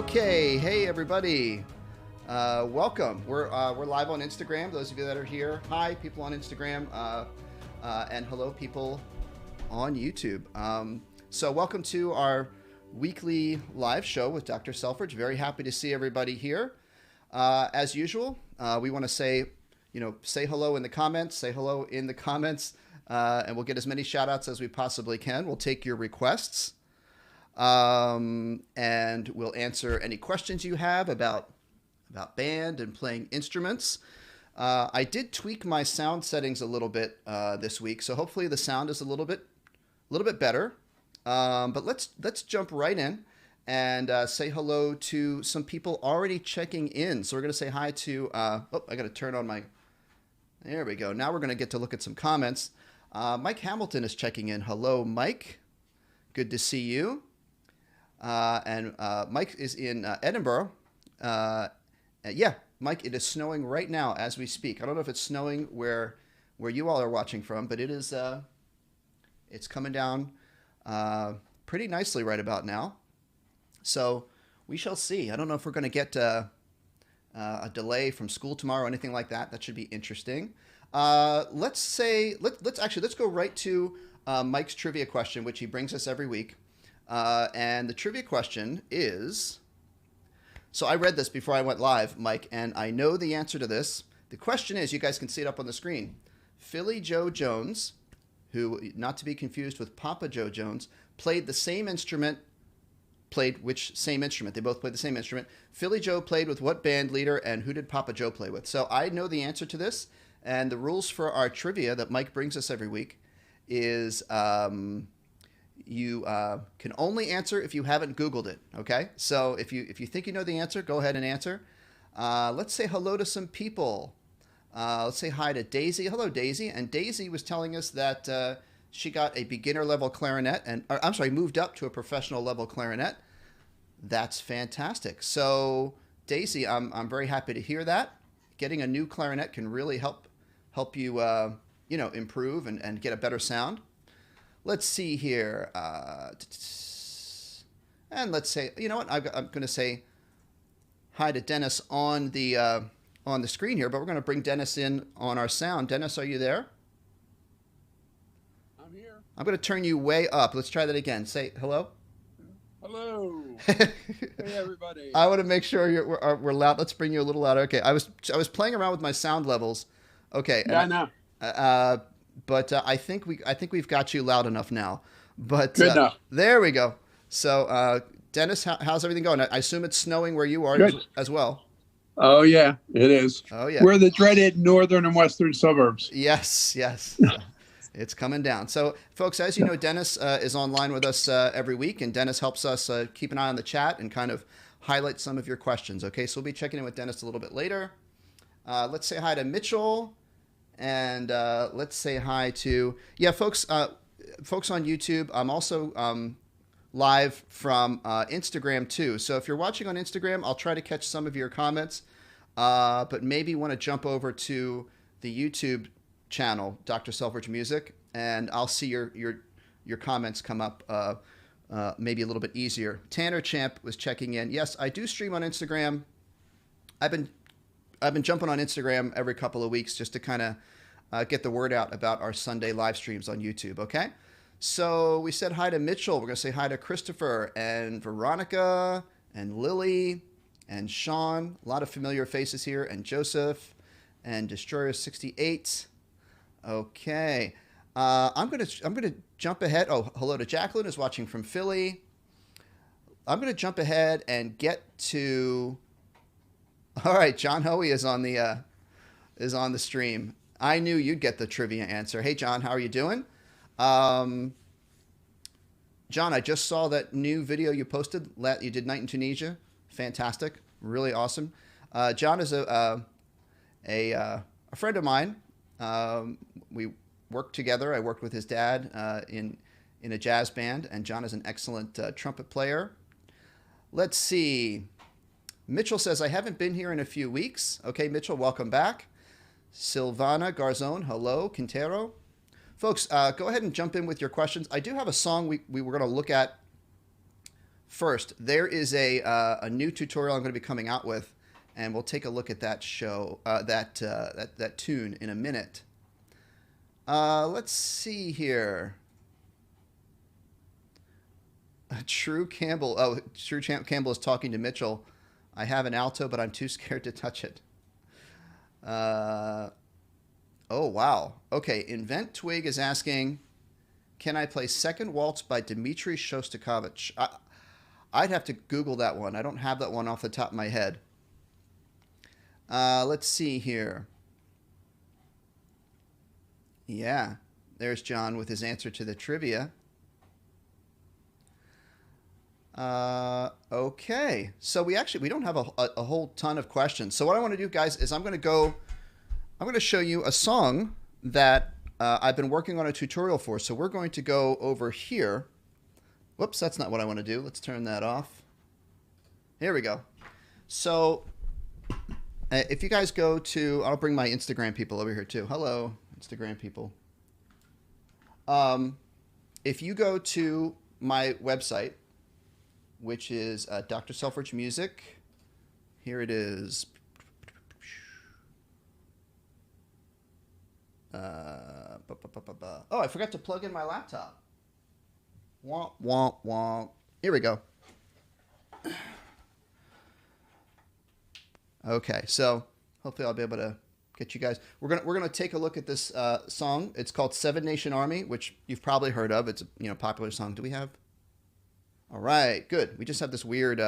Okay, hey everybody, welcome. We're live on Instagram. Those of you that are here, hi people on Instagram, and hello people on YouTube. So welcome to our weekly live show with Dr. Selfridge. Very happy to see everybody here. As usual, we want to say hello in the comments. And we'll get as many shout outs as we possibly can. We'll take your requests. And we'll answer any questions you have about band and playing instruments. I did tweak my sound settings a little bit this week, so hopefully the sound is a little bit better. But let's jump right in and say hello to some people already checking in. So we're going to say hi to. I got to turn on my. There we go. Now we're going to get to look at some comments. Mike Hamilton is checking in. Hello, Mike. Good to see you. And Mike is in Edinburgh. Yeah, Mike, it is snowing right now as we speak. I don't know if it's snowing where you all are watching from, but it is. It's coming down pretty nicely right about now. So we shall see. I don't know if we're going to get a delay from school tomorrow or anything like that. That should be interesting. Let's go right to Mike's trivia question, which he brings us every week. And the trivia question is, so I read this before I went live, Mike, and I know the answer to this. The question is, you guys can see it up on the screen. Philly Joe Jones, who, not to be confused with Papa Joe Jones, played the same instrument. Played which same instrument? They both played the same instrument. Philly Joe played with what band leader, and who did Papa Joe play with? So I know the answer to this, and the rules for our trivia that Mike brings us every week is you can only answer if you haven't Googled it, okay? So if you think you know the answer, go ahead and answer. Let's say hello to some people. Let's say hi to Daisy. Hello, Daisy. And Daisy was telling us that she got a beginner level clarinet, moved up to a professional level clarinet. That's fantastic. So Daisy, I'm very happy to hear that. Getting a new clarinet can really help you improve and get a better sound. Let's see here. And let's say, you know what? I'm going to say hi to Dennis on the screen here, but we're going to bring Dennis in on our sound. Dennis, are you there? I'm here. I'm going to turn you way up. Let's try that again. Say hello. Hello. Hey, everybody. I want to make sure we're loud. Let's bring you a little louder. Okay. I was playing around with my sound levels. Okay. Yeah, I know. But I think we've got you loud enough now. But good enough. There we go. So Dennis, how's everything going? I assume it's snowing where you are as well. Oh yeah, it is. Oh yeah. We're the dreaded northern and western suburbs. Yes. It's coming down. So folks, as you know, Dennis is online with us every week, and Dennis helps us keep an eye on the chat and kind of highlight some of your questions. Okay, so we'll be checking in with Dennis a little bit later. Let's say hi to Mitchell. And let's say hi to folks on YouTube. I'm also live from Instagram too. So if you're watching on Instagram, I'll try to catch some of your comments, but maybe want to jump over to the YouTube channel, Dr. Selfridge Music, and I'll see your comments come up maybe a little bit easier. Tanner Champ was checking in. Yes, I do stream on Instagram. I've been jumping on Instagram every couple of weeks just to kind of get the word out about our Sunday live streams on YouTube, okay? So we said hi to Mitchell. We're going to say hi to Christopher and Veronica and Lily and Sean. A lot of familiar faces here. And Joseph and Destroyer68. Okay. I'm going to jump ahead. Oh, hello to Jacqueline, who's watching from Philly. I'm going to jump ahead and get to... All right, John Hoey is on the stream. I knew you'd get the trivia answer. Hey, John, how are you doing? John, I just saw that new video you posted. You did Night in Tunisia. Fantastic, really awesome. John is a friend of mine. We worked together. I worked with his dad in a jazz band, and John is an excellent trumpet player. Let's see. Mitchell says, I haven't been here in a few weeks. Okay, Mitchell, welcome back. Silvana Garzon, hello. Quintero. Folks, go ahead and jump in with your questions. I do have a song we were going to look at first, there is a new tutorial I'm going to be coming out with, and we'll take a look at that show, that tune in a minute. Let's see here. True Campbell. Oh, True Campbell is talking to Mitchell. I have an alto, but I'm too scared to touch it. Oh, wow. Okay, Invent Twig is asking, can I play Second Waltz by Dmitri Shostakovich? I'd have to Google that one. I don't have that one off the top of my head. Let's see here. Yeah, there's John with his answer to the trivia. Okay, so we don't have a whole ton of questions. So what I want to do, guys, is I'm going to show you a song that I've been working on a tutorial for. So we're going to go over here. Whoops, that's not what I want to do. Let's turn that off. Here we go. So if you guys go to, I'll bring my Instagram people over here too. Hello, Instagram people. If you go to my website, which is Dr. Selfridge Music. Here it is. Oh, I forgot to plug in my laptop. Womp, womp, womp. Here we go. Okay, so hopefully I'll be able to get you guys. We're gonna take a look at this song. It's called Seven Nation Army, which you've probably heard of. It's a popular song. Do we have? All right, good. We just have this weird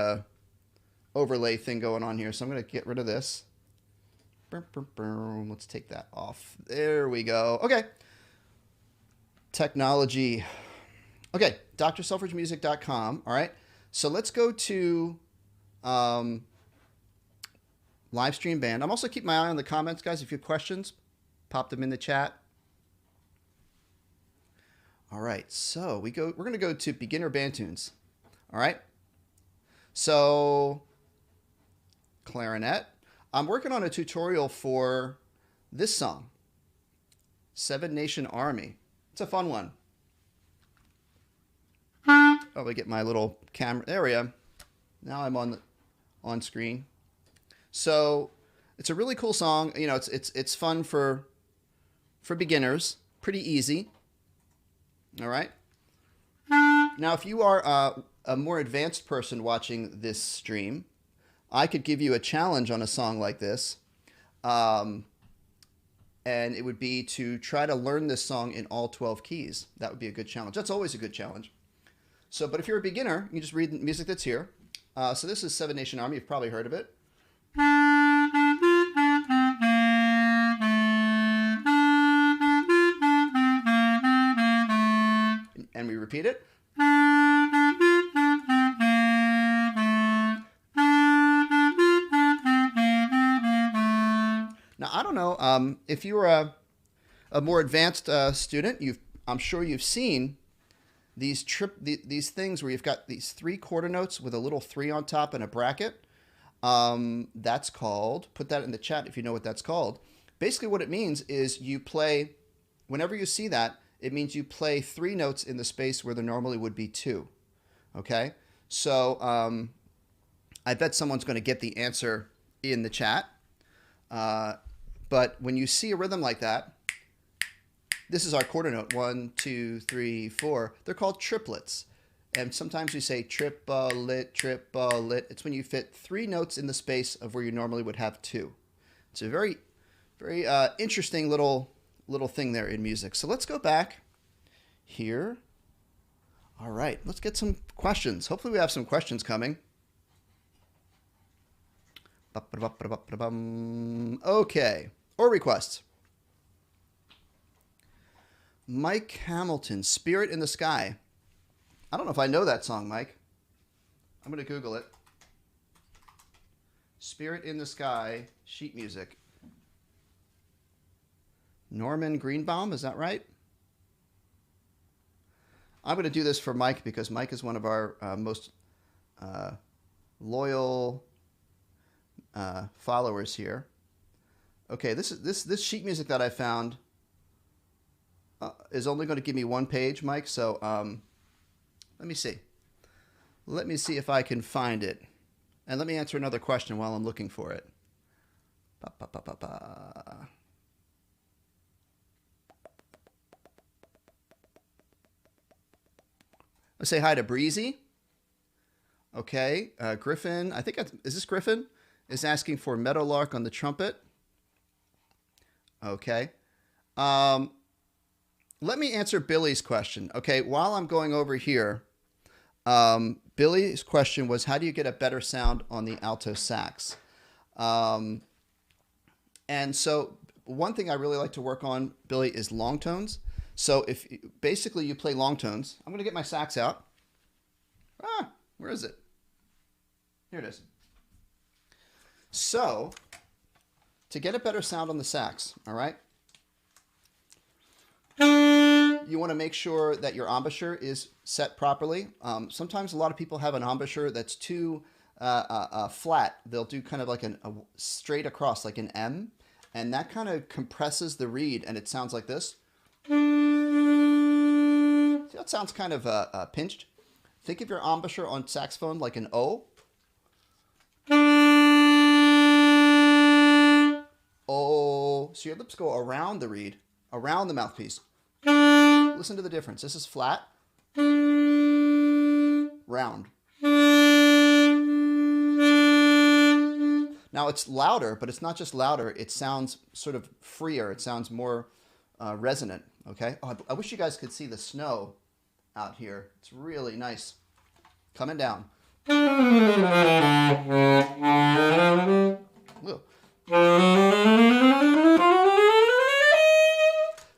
overlay thing going on here, so I'm going to get rid of this. Let's take that off. There we go. Okay. Technology. Okay, drselfridgemusic.com. All right. So let's go to live stream band. I'm also keeping my eye on the comments, guys. If you have questions, pop them in the chat. All right, so we're going to go to beginner band tunes. All right. So clarinet. I'm working on a tutorial for this song, Seven Nation Army. It's a fun one. Oh, we get my little camera. There we are. Now I'm on screen. So it's a really cool song. It's fun for beginners. Pretty easy. All right. Now, if you are a more advanced person watching this stream, I could give you a challenge on a song like this. And it would be to try to learn this song in all 12 keys. That would be a good challenge. That's always a good challenge. So, but if you're a beginner, you just read the music that's here. So this is Seven Nation Army. You've probably heard of it. And we repeat it. Now, I don't know if you were a more advanced student. I'm sure you've seen these things where you've got these 3 quarter notes with a little 3 on top and a bracket. That's called. Put that in the chat if you know what that's called. Basically, what it means is you play. Whenever you see that, it means you play 3 notes in the space where there normally would be 2. Okay, so I bet someone's going to get the answer in the chat. But when you see a rhythm like that, this is our quarter note. 1, 2, 3, 4. They're called triplets. And sometimes we say triplet, triplet. It's when you fit 3 notes in the space of where you normally would have 2. It's a very, very interesting little thing there in music. So let's go back here. All right, let's get some questions. Hopefully we have some questions coming. Okay, or requests. Mike Hamilton, Spirit in the Sky. I don't know if I know that song, Mike. I'm going to Google it. Spirit in the Sky, sheet music. Norman Greenbaum, is that right? I'm going to do this for Mike because Mike is one of our most loyal followers here. Okay, this sheet music that I found is only going to give me 1 page, Mike. So let me see. Let me see if I can find it. And let me answer another question while I'm looking for it. Ba, ba, ba, ba, ba. Let's say hi to Breezy. Okay. Griffin, I think, is this Griffin? Is asking for Meadowlark on the trumpet. Okay. Let me answer Billy's question. Okay. While I'm going over here, Billy's question was, how do you get a better sound on the alto sax? And so one thing I really like to work on, Billy, is long tones. So if basically you play long tones, I'm going to get my sax out. Where is it? Here it is. So to get a better sound on the sax, all right, you want to make sure that your embouchure is set properly. Sometimes a lot of people have an embouchure that's too flat. They'll do kind of like a straight across, like an M, and that kind of compresses the reed, and it sounds like this. See, that sounds kind of pinched. Think of your embouchure on saxophone like an O. O. So your lips go around the reed, around the mouthpiece. Listen to the difference. This is flat, round. Now it's louder, but it's not just louder. It sounds sort of freer. It sounds more resonant. Okay. Oh, I wish you guys could see the snow out here. It's really nice. Coming down. Whoa.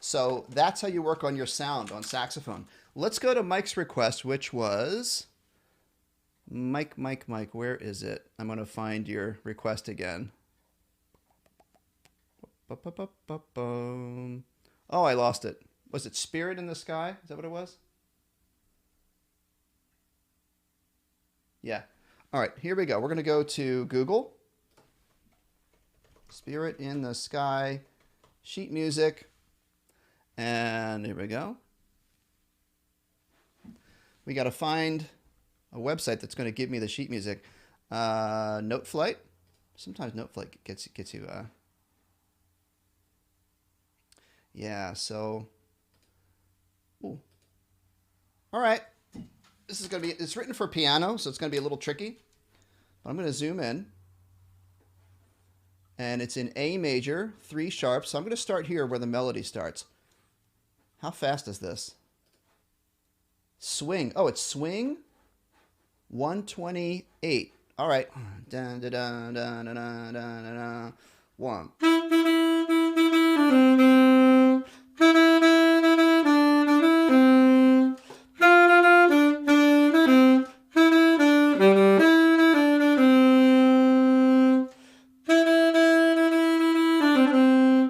So that's how you work on your sound on saxophone. Let's go to Mike's request, which was Mike. Where is it? I'm going to find your request again. Oh, I lost it. Was it Spirit in the Sky? Is that what it was? Yeah. All right, here we go. We're going to go to Google. Spirit in the Sky, sheet music. And here we go. We got to find a website that's going to give me the sheet music. Noteflight. Sometimes Noteflight gets you. Yeah. So. Ooh. All right. This is going to be. It's written for piano, so it's going to be a little tricky. But I'm going to zoom in. And it's in A major, 3 sharp. So I'm going to start here where the melody starts. How fast is this? Swing. Oh, it's swing. 128. All right. Dun, dun, dun, dun, dun, dun, dun, dun. 1.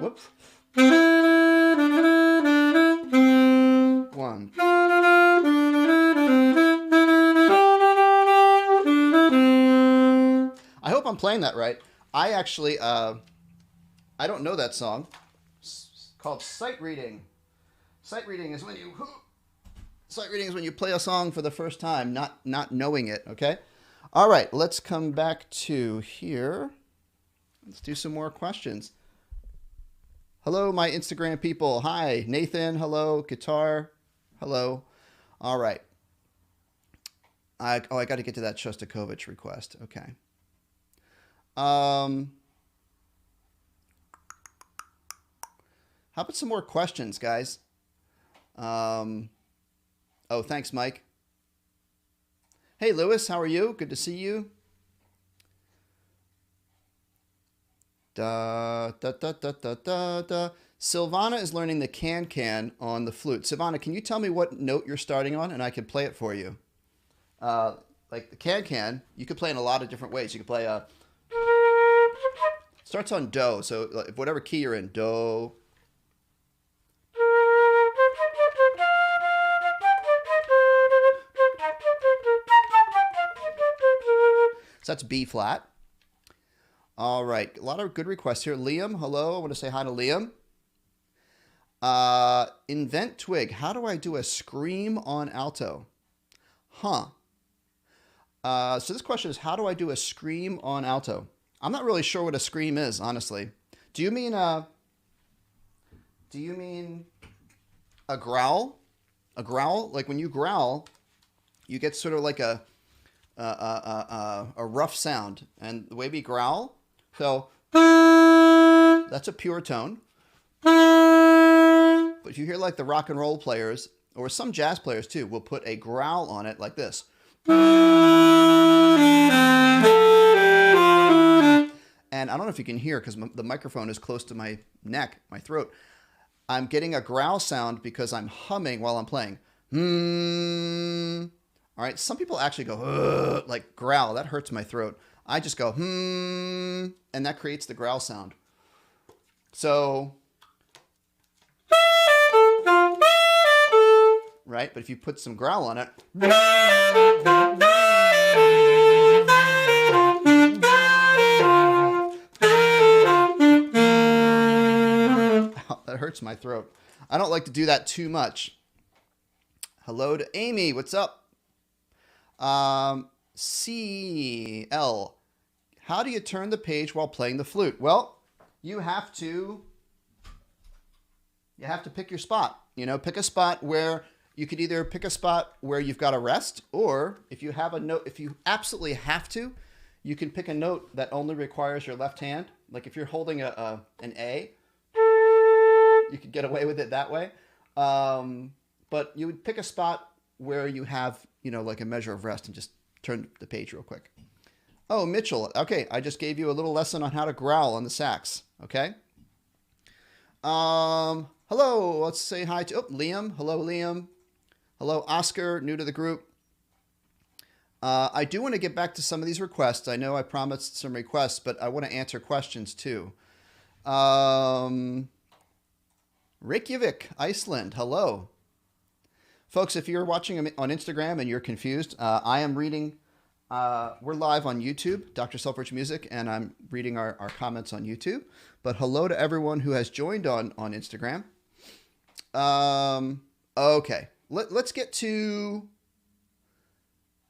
Whoops. 1. I hope I'm playing that right. I actually, I don't know that song. It's called Sight Reading. Sight reading is when you play a song for the first time, not knowing it. Okay. All right. Let's come back to here. Let's do some more questions. Hello, my Instagram people. Hi, Nathan. Hello, guitar. Hello. All right. I got to get to that Shostakovich request. Okay. How about some more questions, guys? Oh, thanks, Mike. Hey, Lewis, how are you? Good to see you. Da, da, da, da, da, da, da. Silvana is learning the can on the flute. Silvana, can you tell me what note you're starting on, and I can play it for you? Like the can, you could play in a lot of different ways. You could play starts on do, so whatever key you're in, do. So that's B flat. All right, a lot of good requests here. Liam, hello. I want to say hi to Liam. Invent Twig. How do I do a scream on alto? Huh. So this question is, how do I do a scream on alto? I'm not really sure what a scream is, honestly. Do you mean a growl? A growl? Like when you growl, you get sort of like a rough sound. And the way we growl, so that's a pure tone. But if you hear like the rock and roll players, or some jazz players too, will put a growl on it like this. And I don't know if you can hear because the microphone is close to my neck, my throat. I'm getting a growl sound because I'm humming while I'm playing. All right. Some people actually go, like growl. That hurts my throat. I just go, and that creates the growl sound. So, right. But if you put some growl on it, that hurts my throat. I don't like to do that too much. Hello to Amy. What's up? CL. How do you turn the page while playing the flute? Well, you have to pick your spot. Pick a spot where you could either pick a spot where you've got a rest, or if you have a note, if you absolutely have to, you can pick a note that only requires your left hand. Like if you're holding an A, you could get away with it that way. But you would pick a spot where you have, like a measure of rest and just turn the page real quick. Oh, Mitchell. Okay, I just gave you a little lesson on how to growl on the sax. Okay. Hello. Let's say hi to Liam. Hello, Liam. Hello, Oscar. New to the group. I do want to get back to some of these requests. I know I promised some requests, but I want to answer questions too. Reykjavik, Iceland. Hello. Folks, if you're watching on Instagram and you're confused, I am reading. We're live on YouTube, Dr. Selfridge Music, and I'm reading our comments on YouTube. But hello to everyone who has joined on Instagram. Okay, let's get to...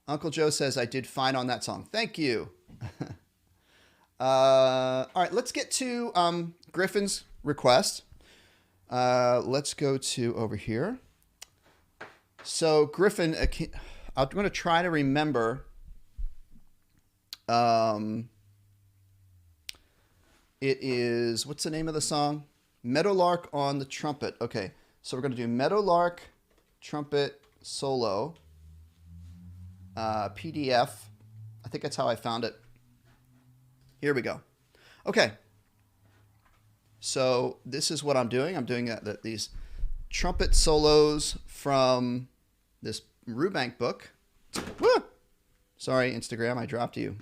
Uncle Joe says, I did fine on that song. Thank you. All right, let's get to Griffin's request. Let's go to over here. So Griffin, I'm going to try to remember. It is, what's the name of the song? Meadowlark on the trumpet. Okay, so we're going to do Meadowlark trumpet solo. PDF. I think that's how I found it. Here we go. Okay. So this is what I'm doing. I'm doing these trumpet solos from this Brubaker book. Woo! Sorry, Instagram, I dropped you.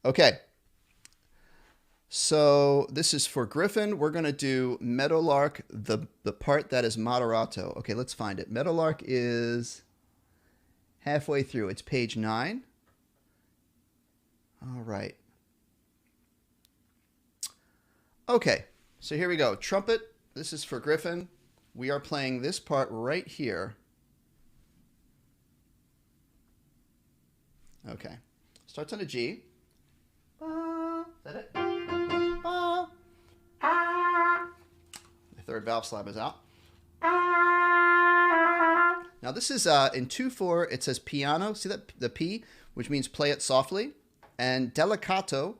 Okay. So this is for Griffin. We're going to do Meadowlark, the part that is moderato. Okay, let's find it. Meadowlark is halfway through. It's page 9. All right. Okay, so here we go. Trumpet. This is for Griffin. We are playing this part right here. Okay. Starts on a G. Is that it? The third valve slab is out. Now this is in 2/4. It says piano. See that the P, which means play it softly, and delicato.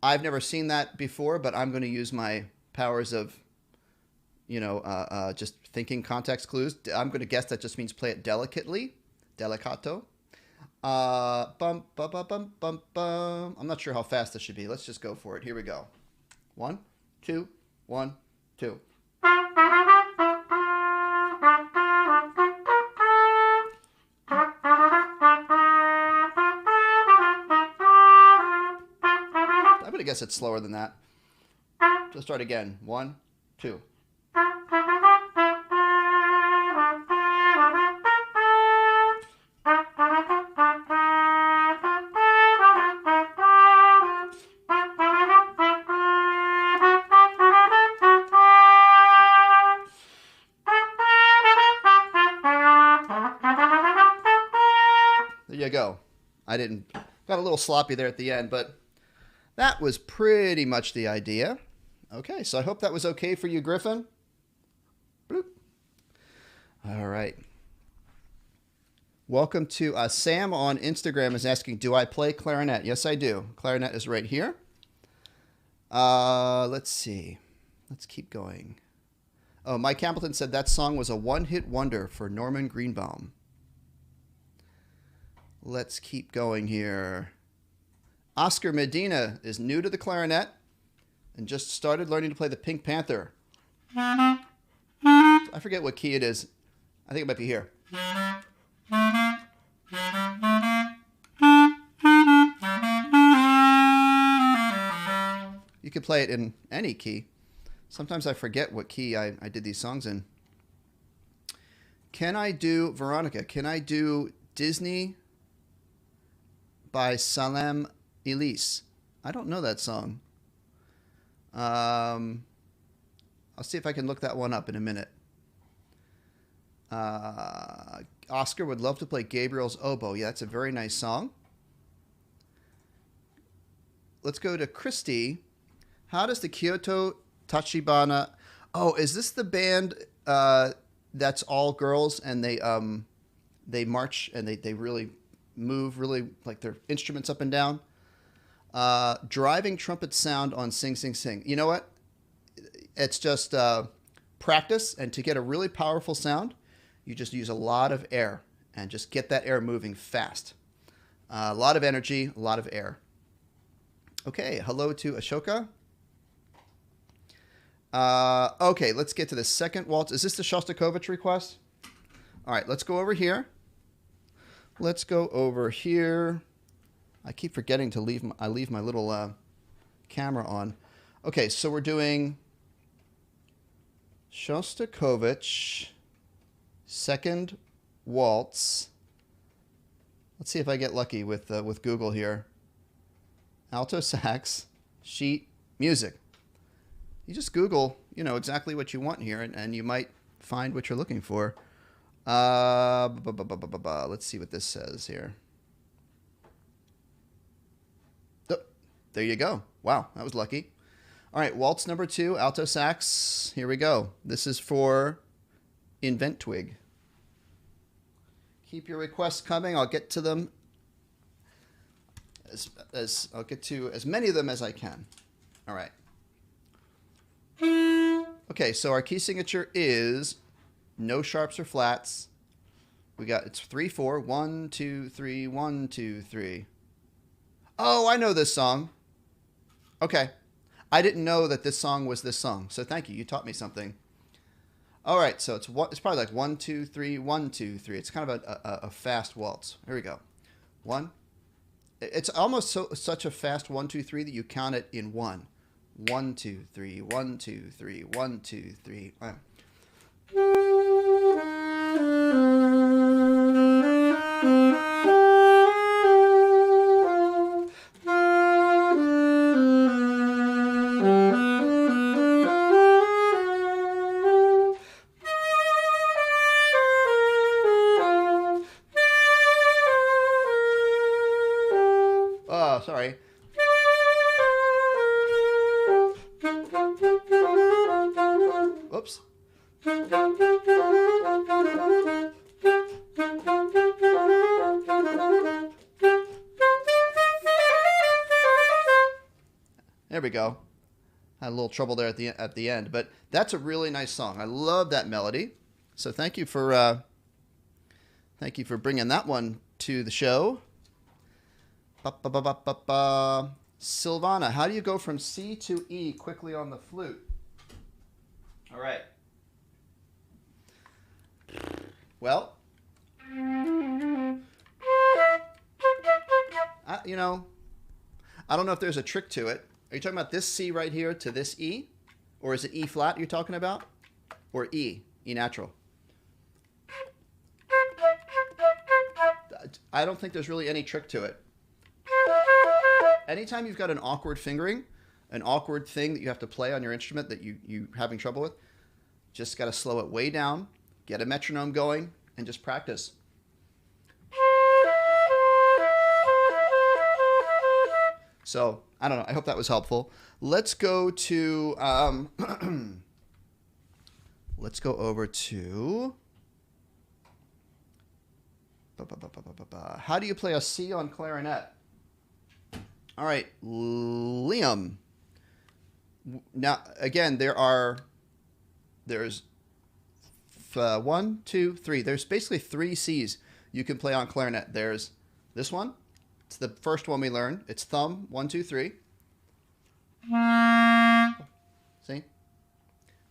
I've never seen that before, but I'm going to use my powers of, just thinking context clues. I'm going to guess that just means play it delicately, delicato. Bum, bum, bum, bum, bum, bum. I'm not sure how fast this should be. Let's just go for it. Here we go. 1, 2, 1, 2. I'm going to guess it's slower than that. Let's start again. 1, 2. There you go. I didn't, got a little sloppy there at the end, but that was pretty much the idea. Okay, so I hope that was okay for you, Griffin. Bloop. All right. Welcome to Sam on Instagram is asking, do I play clarinet? Yes, I do. Clarinet is right here. Let's see. Let's keep going. Oh, Mike Hamilton said that song was a one-hit wonder for Norman Greenbaum. Let's keep going here. Oscar Medina is new to the clarinet and just started learning to play the Pink Panther. I forget what key it is. I think it might be here. You could play it in any key. Sometimes I forget what key I did these songs in. Can I do, Veronica, can I do Disney by Salem Elise? I don't know that song. I'll see if I can look that one up in a minute. Oscar would love to play Gabriel's Oboe. Yeah, that's a very nice song. Let's go to Christy. How does the Kyoto Tachibana... Oh, is this the band that's all girls and they march and they really move really like their instruments up and down? Driving trumpet sound on Sing Sing Sing. You know what? It's just practice, and to get a really powerful sound, you just use a lot of air and just get that air moving fast. A lot of energy, a lot of air. Okay, hello to Ashoka. Okay, let's get to the second waltz. Is this the Shostakovich request? All right, let's go over here. Let's go over here. I keep forgetting to leave my little camera on. Okay, so we're doing Shostakovich second waltz. Let's see if I get lucky with Google here. Alto sax, sheet, music. You just Google, exactly what you want here, and you might find what you're looking for. Let's see what this says here. Oh, there you go. Wow, that was lucky. All right, waltz number 2, alto sax. Here we go. This is for Invent Twig. Keep your requests coming. I'll get to them I'll get to as many of them as I can. All right. Okay, so our key signature is no sharps or flats. It's 3/4. 1, 2, 3, 1, 2, 3. Oh, I know this song. Okay. I didn't know that this song was this song. So thank you. You taught me something. All right, so it's probably like 1, 2, 3, 1, 2, 3. It's kind of a fast waltz. Here we go. 1. It's almost such a fast 1, 2, 3 that you count it in 1. 1, 2, 3, 1, 2, 3, 1, 2, 3. Oh, sorry. Oops. There we go. Had a little trouble there at the end, but that's a really nice song. I love that melody. So thank you for bringing that one to the show. Silvana, how do you go from C to E quickly on the flute? All right. Well, I don't know if there's a trick to it. Are you talking about this C right here to this E? Or is it E flat you're talking about? Or E natural? I don't think there's really any trick to it. Anytime you've got an awkward fingering, an awkward thing that you have to play on your instrument that you're having trouble with, just got to slow it way down, get a metronome going, and just practice. So I don't know. I hope that was helpful. Let's go to let's go over to how do you play a C on clarinet? All right, Liam. Now again, there's 1, 2, 3. There's basically 3 C's you can play on clarinet. There's this one. It's the first one we learned. It's thumb, 1, 2, 3. See?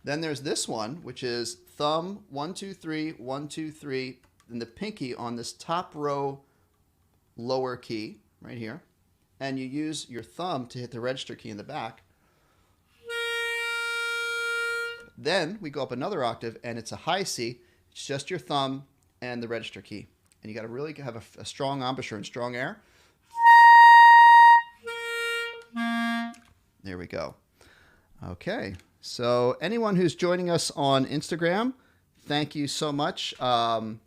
Then there's this one, which is thumb, 1, 2, 3, 1, 2, 3, and the pinky on this top row lower key right here. And you use your thumb to hit the register key in the back. Then we go up another octave, and it's a high C. It's just your thumb and the register key. And you got to really have a strong embouchure and strong air. There we go. Okay. So anyone who's joining us on Instagram, thank you so much for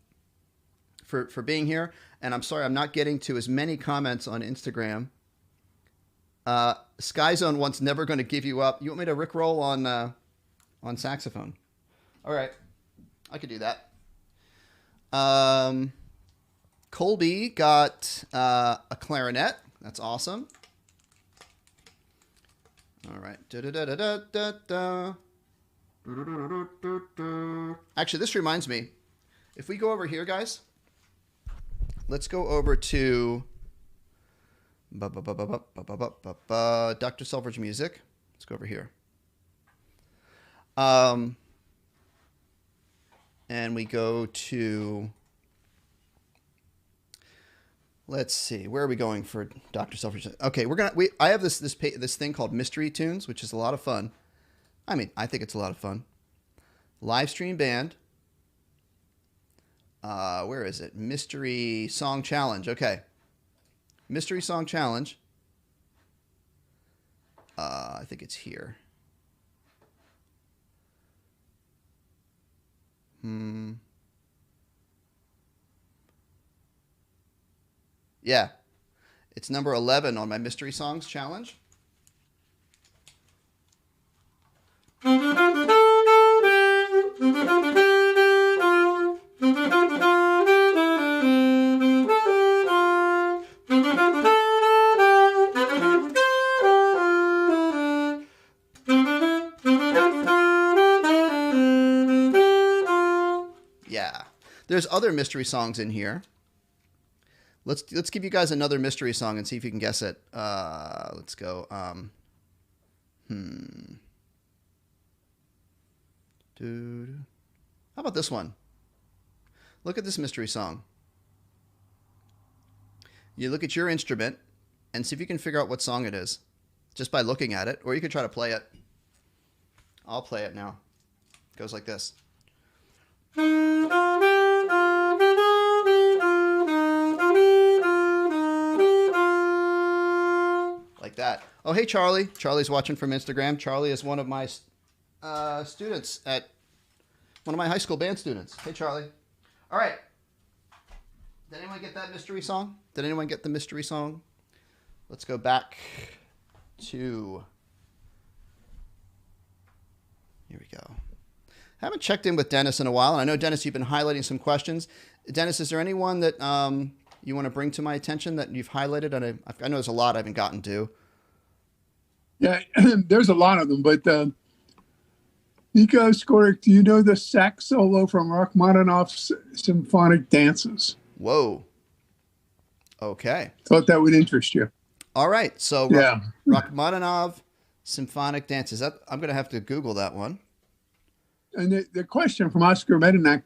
being here. And I'm sorry I'm not getting to as many comments on Instagram. Skyzone wants Never Gonna Give You Up. You want me to rickroll on saxophone? All right. I could do that. Colby got a clarinet. That's awesome. All right. Actually, this reminds me. If we go over here, guys, let's go over to Dr. Selfridge music. Let's go over here. And we go to, let's see, where are we going for Dr. Selfridge? Okay, I have this thing called Mystery Tunes, which is a lot of fun. I mean, I think it's a lot of fun. Live stream band. Where is it? Mystery Song Challenge. Okay. Mystery Song Challenge. I think it's here. Yeah. It's number 11 on my Mystery Songs Challenge. Yeah. There's other mystery songs in here. Let's give you guys another mystery song and see if you can guess it. Let's go. How about this one? Look at this mystery song. You look at your instrument and see if you can figure out what song it is just by looking at it, or you could try to play it. I'll play it now. It goes like this. Like that. Oh, hey, Charlie. Charlie's watching from Instagram. Charlie is one of my students one of my high school band students. Hey, Charlie. All right. Did anyone get that mystery song? Did anyone get the mystery song? Let's go back to... Here we go. Haven't checked in with Dennis in a while, and I know, Dennis, you've been highlighting some questions. Dennis, is there anyone that you want to bring to my attention that you've highlighted? And I know there's a lot I haven't gotten to. Yeah, there's a lot of them, but Nico Skorik, do you know the sax solo from Rachmaninoff's Symphonic Dances? Whoa. Okay. Thought that would interest you. All right. So yeah. Rachmaninoff Symphonic Dances. I'm going to have to Google that one. And the question from Oscar Medinak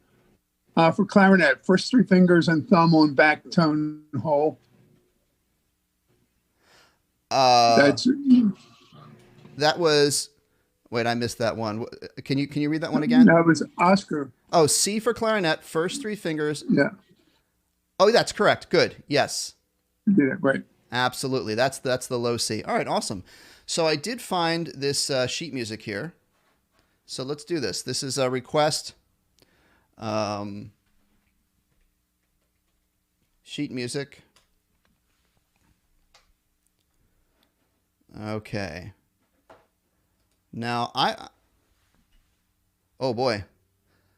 for clarinet, first 3 fingers and thumb on back tone hole. That was. Wait, I missed that one. Can you read that one again? That was Oscar. Oh, C for clarinet, first 3 fingers. Yeah. Oh, that's correct. Good. Yes. You did it right. Absolutely. That's the low C. All right. Awesome. So I did find this sheet music here. So let's do this. This is a request. Sheet music Okay. Now, oh boy.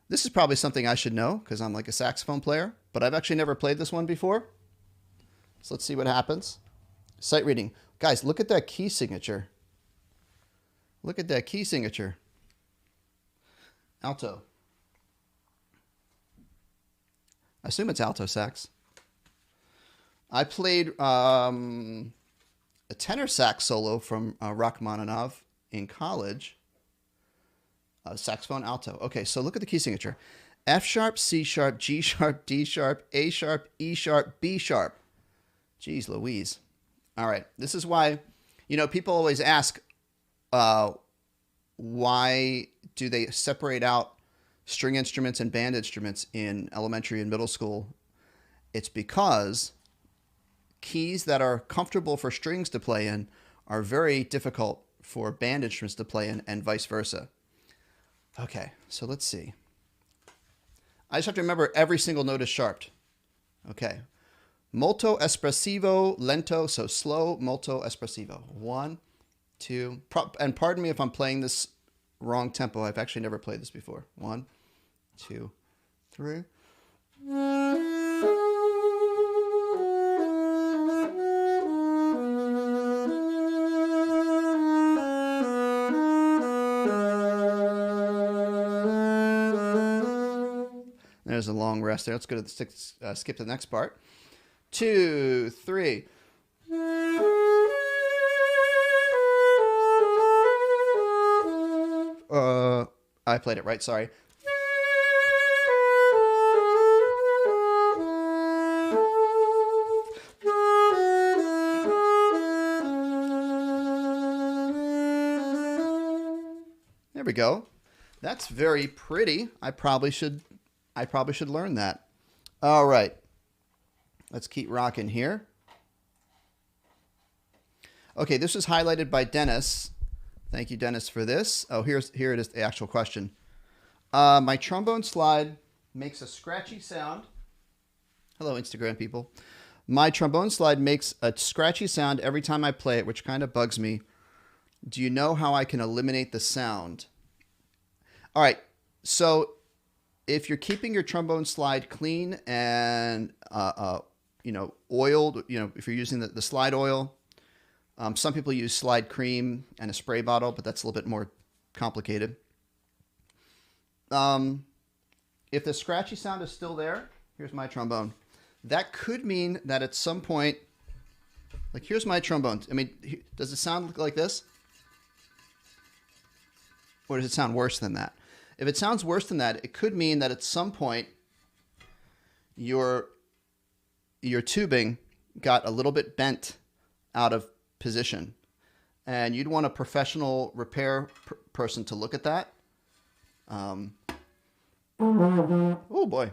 This is probably something I should know because I'm like a saxophone player, but I've actually never played this one before. So let's see what happens. Sight reading. Guys, look at that key signature. Look at that key signature. Alto. I assume it's alto sax. I played a tenor sax solo from Rachmaninoff in college. Saxophone alto. Okay, so look at the key signature. F sharp, C sharp, G sharp, D sharp, A sharp, E sharp, B sharp. Jeez Louise. All right, this is why, people always ask, why do they separate out string instruments and band instruments in elementary and middle school? It's because keys that are comfortable for strings to play in are very difficult for band instruments to play in, and vice versa. Okay, so let's see. I just have to remember every single note is sharped. Okay. Molto espressivo, lento, so slow, molto espressivo. 1, 2, and pardon me if I'm playing this wrong tempo. I've actually never played this before. 1, 2, 3. There's a long rest there. Let's go to the skip to the next part. 2, 3. I played it right. Sorry. There we go. That's very pretty. I probably should learn that. All right. Let's keep rocking here. Okay, this is highlighted by Dennis. Thank you, Dennis, for this. Oh, here it is, the actual question. My trombone slide makes a scratchy sound. Hello, Instagram people. My trombone slide makes a scratchy sound every time I play it, which kind of bugs me. Do you know how I can eliminate the sound? All right, so if you're keeping your trombone slide clean and oiled, if you're using the slide oil, some people use slide cream and a spray bottle, but that's a little bit more complicated. If the scratchy sound is still there, here's my trombone. That could mean that at some point, like here's my trombone. I mean, does it sound like this? Or does it sound worse than that? If it sounds worse than that, it could mean that at some point your tubing got a little bit bent out of position, and you'd want a professional repair person to look at that. Oh boy.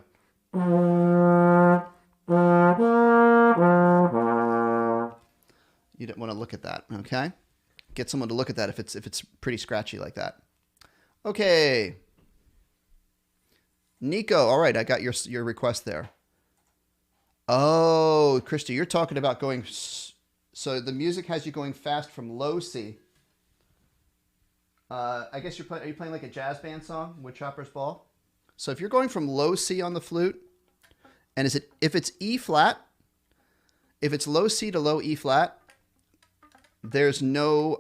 You don't want to look at that, okay? Get someone to look at that if it's pretty scratchy like that. Okay. Nico, all right, I got your request there. Oh, Christy, you're talking about going... So the music has you going fast from low C. I guess are you playing like a jazz band song, Woodchopper's Ball? So if you're going from low C on the flute, and if it's E flat, if it's low C to low E flat, there's no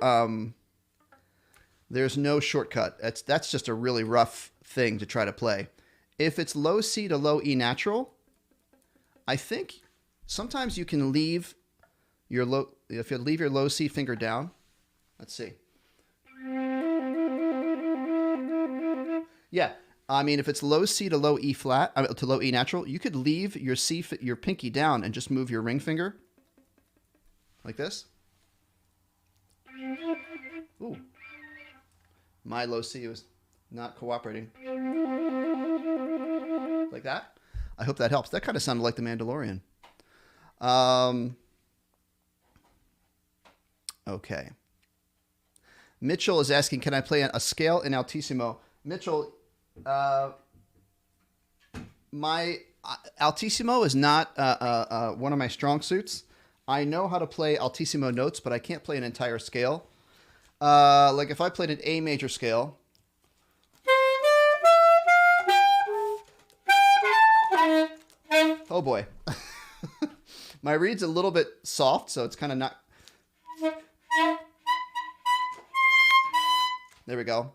shortcut. That's just a really rough thing to try to play. If it's low C to low E natural, I think sometimes you can leave your low C finger down. Let's see. Yeah, I mean, if it's low C to low E flat, to low E natural, you could leave your pinky down and just move your ring finger like this. Ooh, my low C was not cooperating. Like that. I hope that helps. That kind of sounded like the Mandalorian. Okay. Mitchell is asking, can I play a scale in altissimo? Mitchell, my altissimo is not one of my strong suits. I know how to play altissimo notes, but I can't play an entire scale. Like if I played an A major scale. Oh boy. My reed's a little bit soft, so it's kind of not. There we go.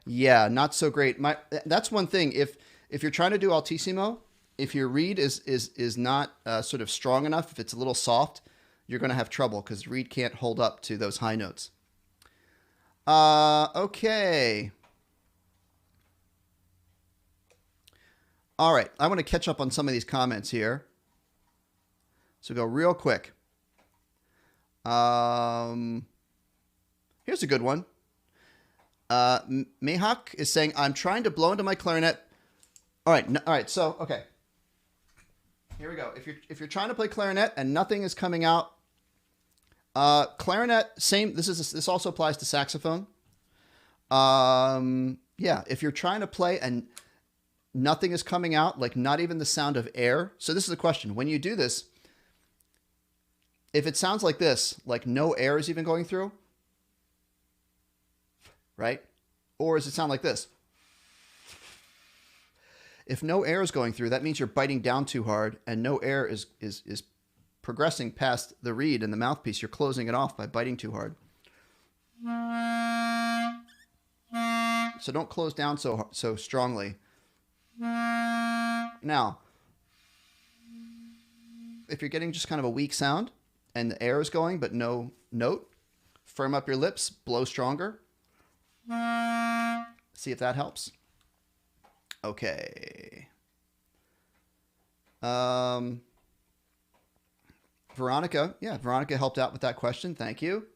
Yeah, not so great. That's one thing. If you're trying to do altissimo, if your reed is not sort of strong enough, if it's a little soft, you're going to have trouble because the reed can't hold up to those high notes. Okay. All right. I want to catch up on some of these comments here. So go real quick. Here's a good one. Mehak is saying, I'm trying to blow into my clarinet. All right. So, okay. Here we go. If you're trying to play clarinet and nothing is coming out, clarinet, same. This also applies to saxophone. Yeah. If you're trying to play and nothing is coming out, like not even the sound of air. So this is the question. When you do this, if it sounds like this, like no air is even going through, right? Or does it sound like this? If no air is going through, that means you're biting down too hard and no air is progressing past the reed and the mouthpiece. You're closing it off by biting too hard. So don't close down so strongly. Now, if you're getting just kind of a weak sound and the air is going but no note, firm up your lips, blow stronger. See if that helps. Okay. Veronica. Yeah, Veronica helped out with that question. Thank you.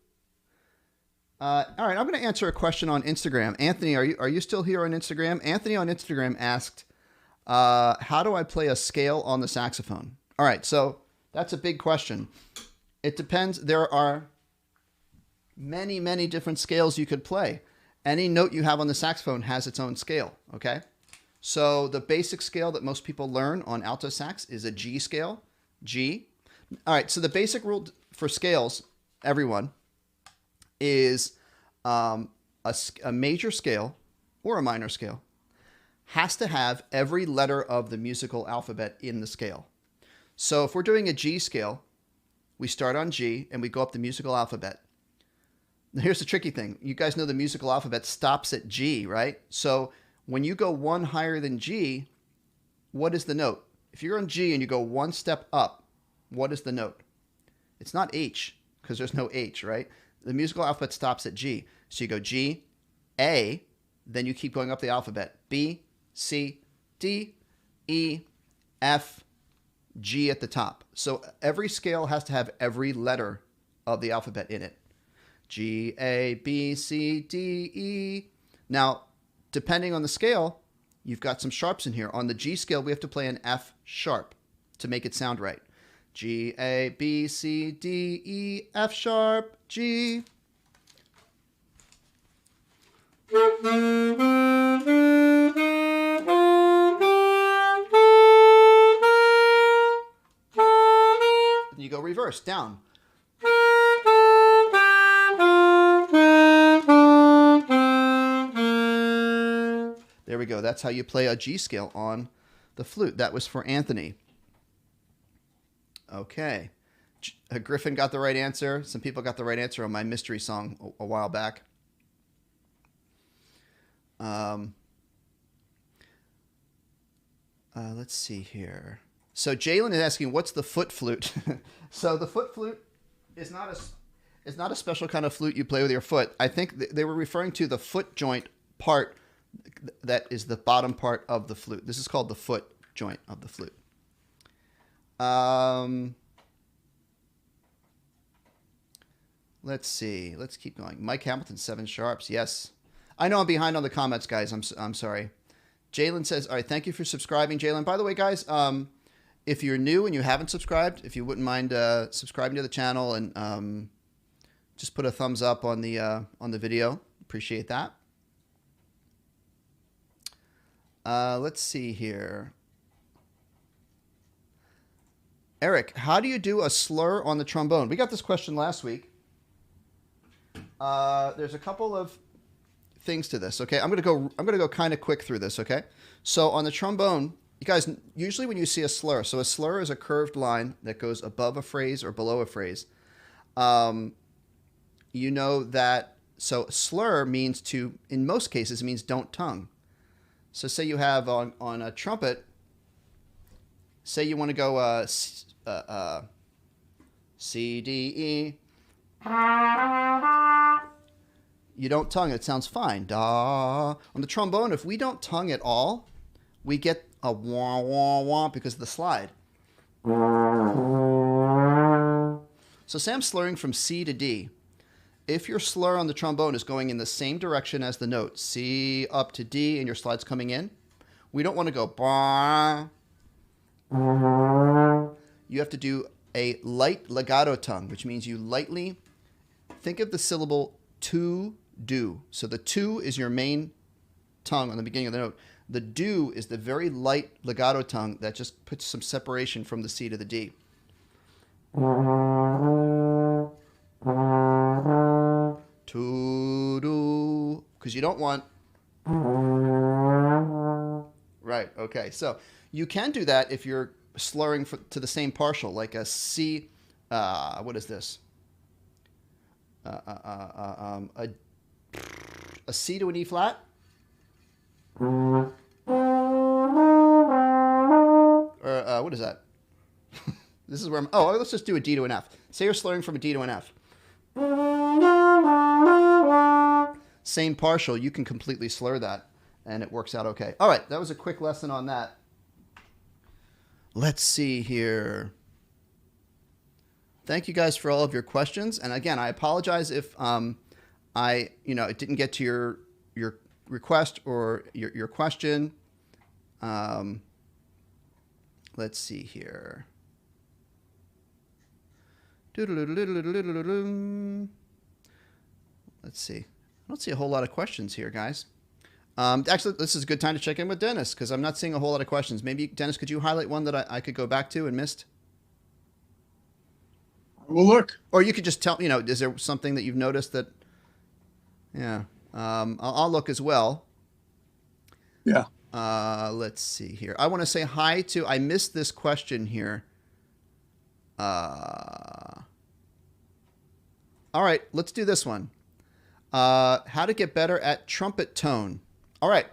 All right, I'm going to answer a question on Instagram. Anthony, are you still here on Instagram? Anthony on Instagram asked, how do I play a scale on the saxophone? All right, so that's a big question. It depends. There are many, many different scales you could play. Any note you have on the saxophone has its own scale, okay? So the basic scale that most people learn on alto sax is a G scale, G. All right, so the basic rule for scales, everyone, is a major scale or a minor scale has to have every letter of the musical alphabet in the scale. So if we're doing a G scale, we start on G and we go up the musical alphabet. Now here's the tricky thing. You guys know the musical alphabet stops at G, right? So when you go one higher than G, what is the note? If you're on G and you go one step up, what is the note? It's not H because there's no H, right? The musical alphabet stops at G. So you go G, A, then you keep going up the alphabet. B, C, D, E, F, G at the top. So every scale has to have every letter of the alphabet in it. G, A, B, C, D, E. Now, depending on the scale, you've got some sharps in here. On the G scale, we have to play an F sharp to make it sound right. G, A, B, C, D, E, F sharp, G. And you go reverse, down. There we go. That's how you play a G scale on the flute. That was for Anthony. Okay. Griffin got the right answer. Some people got the right answer on my mystery song a while back. Let's see here. So Jalen is asking, what's the foot flute? So the foot flute is not a special kind of flute you play with your foot. I think they were referring to the foot joint part that is the bottom part of the flute. This is called the foot joint of the flute. Let's see. Let's keep going. Mike Hamilton, 7 sharps. Yes. I know I'm behind on the comments, guys. I'm sorry. Jalen says, all right, thank you for subscribing, Jalen. By the way, guys, if you're new and you haven't subscribed, if you wouldn't mind subscribing to the channel and just put a thumbs up on the video. Appreciate that. Let's see here. Eric, how do you do a slur on the trombone? We got this question last week. There's a couple of things to this. Okay, I'm gonna go kind of quick through this. Okay, so on the trombone, you guys usually when you see a slur, so a slur is a curved line that goes above a phrase or below a phrase. You know that. So slur means to, in most cases, means don't tongue. So say you have on a trumpet. Say you want to go C, D, E. You don't tongue it. It sounds fine. Da. On the trombone, if we don't tongue at all, we get a wah, wah, wah because of the slide. So say I'm slurring from C to D. If your slur on the trombone is going in the same direction as the note, C up to D, and your slide's coming in, we don't want to go bah. You have to do a light legato tongue, which means you lightly think of the syllable to do. So the to is your main tongue on the beginning of the note. The do is the very light legato tongue that just puts some separation from the C to the D. To do, because you don't want. Right. Okay. So you can do that if you're slurring to the same partial, like a C. What is this? A C to an E flat. Or what is that? This is where I'm. Oh, let's just do a D to an F. Say you're slurring from a D to an F. Same partial, you can completely slur that, and it works out okay. All right, that was a quick lesson on that. Let's see here. Thank you guys for all of your questions, and again, I apologize if it didn't get to your request or your question. Let's see here. Let's see. I don't see a whole lot of questions here, guys. Actually, this is a good time to check in with Dennis because I'm not seeing a whole lot of questions. Maybe, Dennis, could you highlight one that I could go back to and missed? We'll look. Or you could just tell, is there something that you've noticed that, yeah. I'll look as well. Yeah. Let's see here. I want to say hi to, I missed this question here. All right, let's do this one. How to get better at trumpet tone. All right.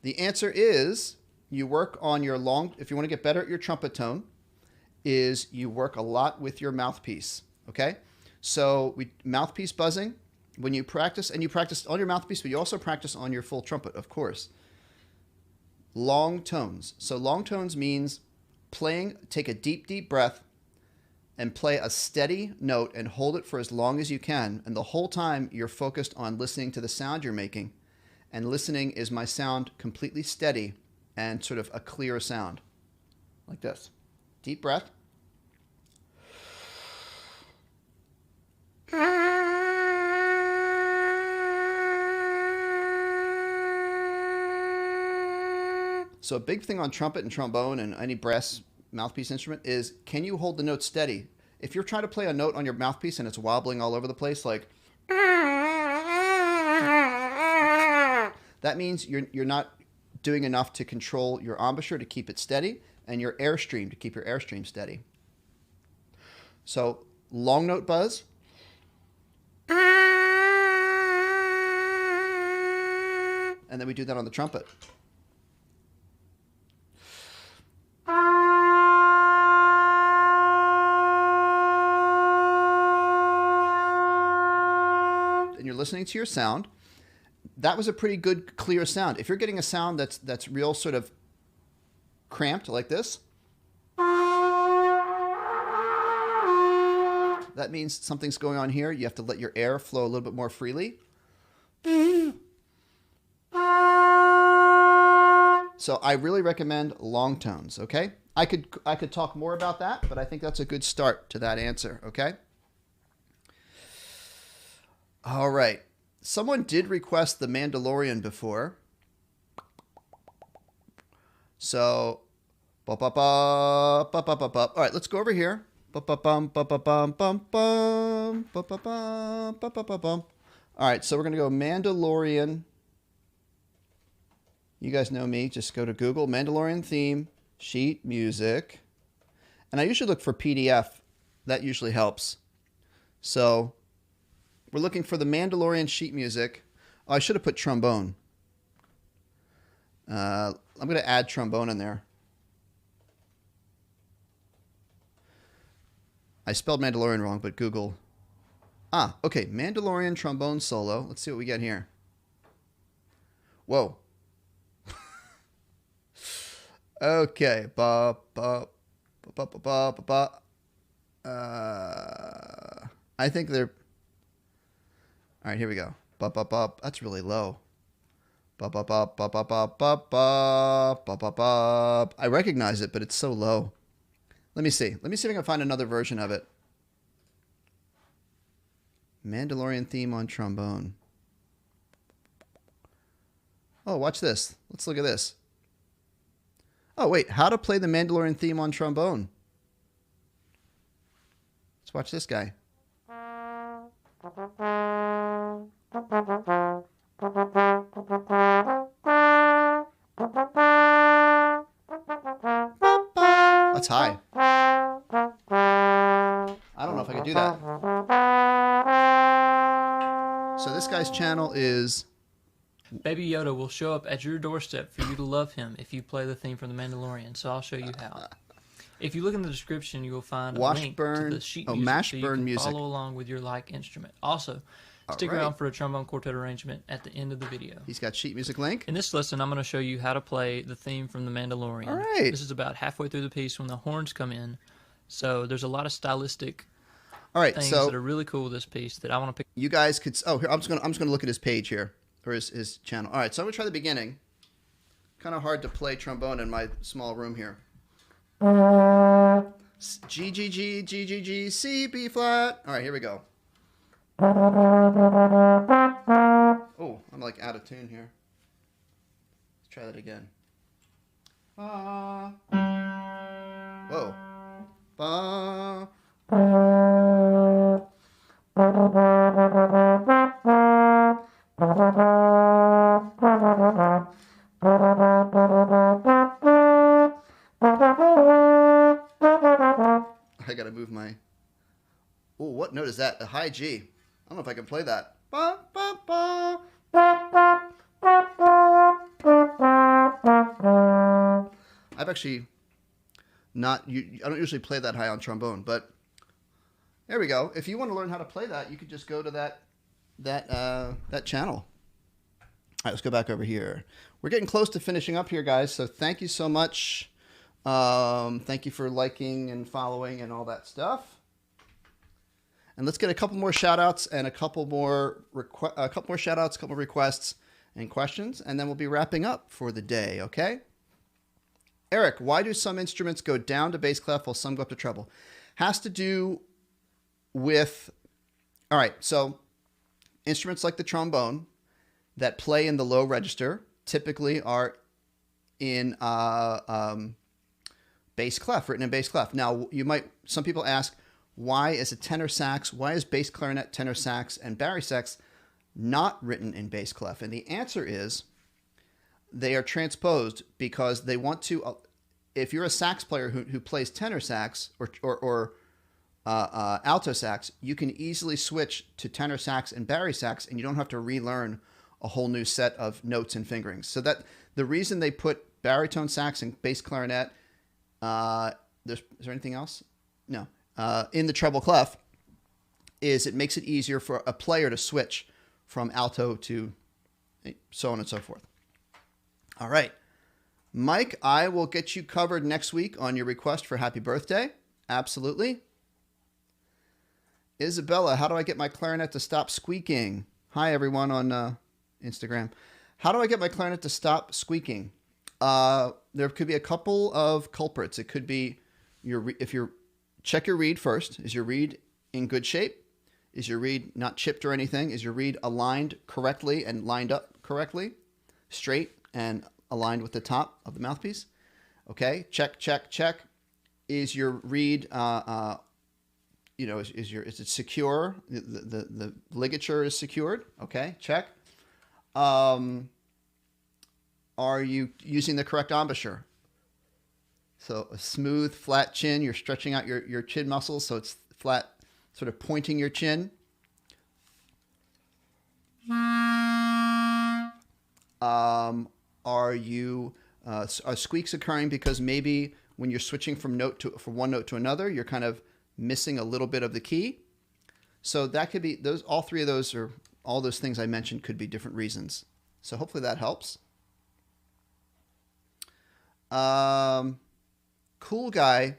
The answer is you work on your if you want to get better at your trumpet tone, is you work a lot with your mouthpiece. Okay. So mouthpiece buzzing, when you practice, and you practice on your mouthpiece, but you also practice on your full trumpet, of course. Long tones. So long tones means take a deep, deep breath and play a steady note and hold it for as long as you can. And the whole time you're focused on listening to the sound you're making. And listening is my sound completely steady and sort of a clear sound. Like this. Deep breath. So a big thing on trumpet and trombone and any brass mouthpiece instrument is, can you hold the note steady? If you're trying to play a note on your mouthpiece and it's wobbling all over the place, like, that means you're not doing enough to control your embouchure to keep it steady, and your airstream to keep your airstream steady. So long note buzz. And then we do that on the trumpet. And you're listening to your sound. That was a pretty good, clear sound. If you're getting a sound that's real sort of cramped like this, that means something's going on here. You have to let your air flow a little bit more freely. So I really recommend long tones, okay? I could talk more about that, but I think that's a good start to that answer, okay? All right. Someone did request The Mandalorian before. So, all right, let's go over here. All right, so we're going to go Mandalorian. You guys know me. Just go to Google, Mandalorian theme, sheet music. And I usually look for PDF. That usually helps. So we're looking for the Mandalorian sheet music. Oh, I should have put trombone. I'm going to add trombone in there. I spelled Mandalorian wrong, but Google. Okay. Mandalorian trombone solo. Let's see what we get here. Whoa. Okay. I think they're... All right, here we go. That's really low. I recognize it, but it's so low. Let me see. Let me see if I can find another version of it. Mandalorian theme on trombone. Oh, watch this. Let's look at this. Oh, wait. How to play the Mandalorian theme on trombone. Let's watch this guy. That's high. I don't know if I could do that. So this guy's channel is... Baby Yoda will show up at your doorstep for you to love him if you play the theme from The Mandalorian, so I'll show you how. If you look in the description, you will find a link to the sheet music so you can follow along with your like instrument. Also, stick around for a trombone quartet arrangement at the end of the video. He's got sheet music link. In this lesson, I'm going to show you how to play the theme from The Mandalorian. All right. This is about halfway through the piece when the horns come in, so there's a lot of stylistic things that are really cool with this piece that I want to pick. You guys could... Oh, here, I'm just gonna look at his page here, or his channel. All right, so I'm going to try the beginning. Kind of hard to play trombone in my small room here. G, G, G, G, G, G, C, B flat. All right, here we go. Oh, I'm like out of tune here. Let's try that again. Whoa. I gotta move my... Oh, what note is that? A high G. I don't know if I can play that. I've actually not... I don't usually play that high on trombone, but there we go. If you want to learn how to play that, you could just go to that channel. All right, let's go back over here. We're getting close to finishing up here, guys, so thank you so much. Thank you for liking and following and all that stuff. And let's get a couple more shout outs and a couple more shout outs, a couple more requests and questions, and then we'll be wrapping up for the day, okay? Eric, why do some instruments go down to bass clef while some go up to treble? Has to do with... All right, so instruments like the trombone that play in the low register typically are in bass clef, written in bass clef. Now, some people ask, why is a tenor sax, why is bass clarinet, tenor sax, and bari sax not written in bass clef? And the answer is they are transposed because they want to, if you're a sax player who plays tenor sax or alto sax, you can easily switch to tenor sax and bari sax, and you don't have to relearn a whole new set of notes and fingerings. So that the reason they put baritone sax and bass clarinet, is there anything else? No. In the treble clef is it makes it easier for a player to switch from alto to so on and so forth. All right. Mike, I will get you covered next week on your request for happy birthday. Absolutely. Isabella, how do I get my clarinet to stop squeaking? Hi, everyone on Instagram. How do I get my clarinet to stop squeaking? There could be a couple of culprits. It could be check your reed first. Is your reed in good shape? Is your reed not chipped or anything? Is your reed aligned correctly and lined up correctly, straight and aligned with the top of the mouthpiece? Okay, check, check, check. Is your reed, is it secure? The ligature is secured. Okay, check. Are you using the correct embouchure? So a smooth, flat chin. You're stretching out your chin muscles so it's flat, sort of pointing your chin. Are squeaks occurring because maybe when you're switching from one note to another, you're kind of missing a little bit of the key? So that could be all three of those, or all those things I mentioned, could be different reasons. So hopefully that helps. Cool Guy,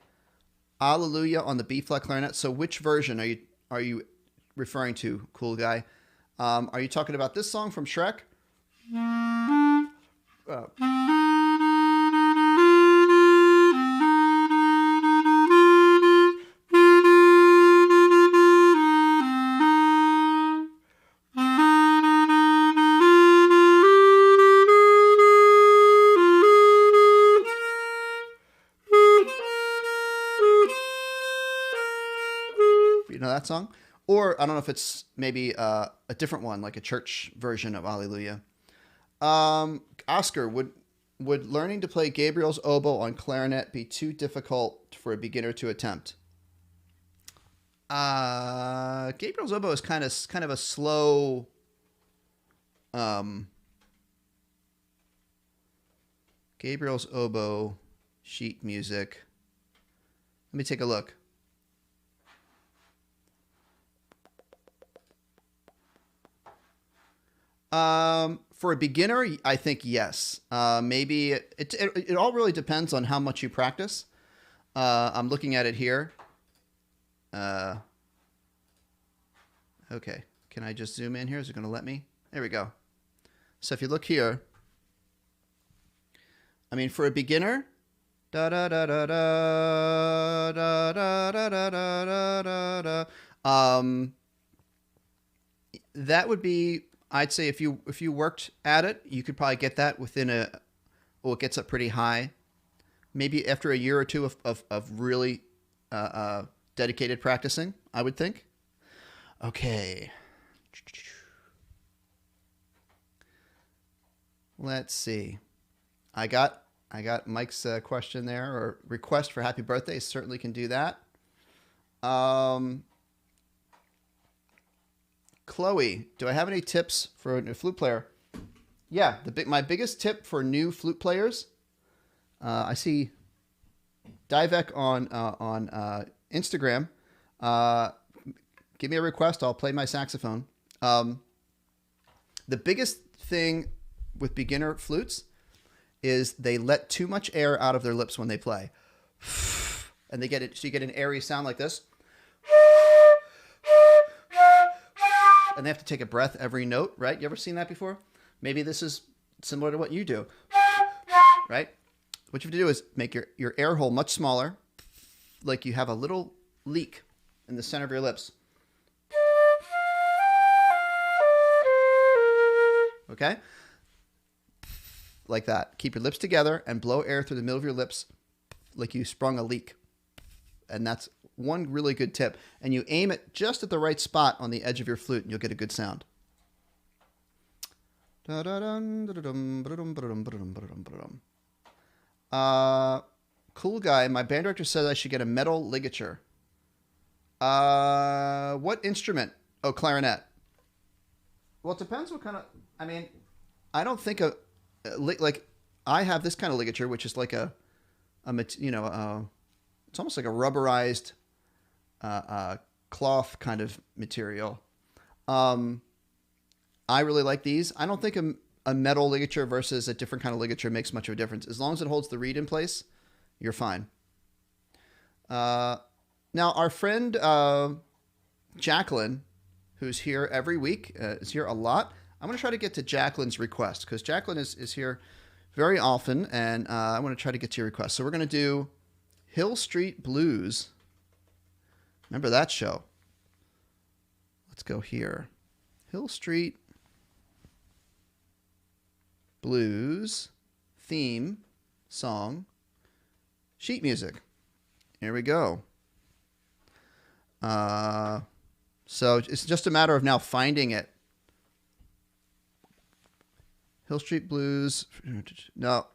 Hallelujah on the B flat clarinet. So which version are you referring to, Cool Guy? Are you talking about this song from Shrek? You know that song? Or I don't know if it's maybe a different one, like a church version of Hallelujah. Oscar, would learning to play Gabriel's oboe on clarinet be too difficult for a beginner to attempt? Gabriel's oboe is kind of a slow. Gabriel's oboe sheet music. Let me take a look. For a beginner, I think yes. Maybe it all really depends on how much you practice. I'm looking at it here. Okay. Can I just zoom in here? Is it going to let me? There we go. So if you look here, I mean, for a beginner, da da da da da da da da da da da da. That would be, I'd say, if you worked at it, you could probably get that within it gets up pretty high. Maybe after a year or two of really dedicated practicing, I would think. Okay. Let's see. I got Mike's question there, or request for happy birthday. Certainly can do that. Chloe, do I have any tips for a new flute player? Yeah, my biggest tip for new flute players. I see Divek on Instagram. Give me a request. I'll play my saxophone. The biggest thing with beginner flutes is they let too much air out of their lips when they play, and they get it. So you get an airy sound like this. And they have to take a breath every note, right? You ever seen that before? Maybe this is similar to what you do, right? What you have to do is make your air hole much smaller, like you have a little leak in the center of your lips. Okay? Like that. Keep your lips together and blow air through the middle of your lips like you sprung a leak. And that's one really good tip. And you aim it just at the right spot on the edge of your flute, and you'll get a good sound. Cool Guy, my band director says I should get a metal ligature. What instrument? Oh, clarinet. Well, it depends what kind of... I mean, I don't think like I have this kind of ligature, which is like it's almost like a rubberized cloth kind of material. I really like these. I don't think a metal ligature versus a different kind of ligature makes much of a difference. As long as it holds the reed in place, you're fine. Now, our friend Jacqueline, who's here every week, is here a lot. I'm going to try to get to Jacqueline's request, because Jacqueline is here very often, and I want to try to get to your request. So we're going to do Hill Street Blues. Remember that show? Let's go here. Hill Street Blues theme song Sheet music. Here we go. So it's just a matter of now finding it. Hill Street Blues. No.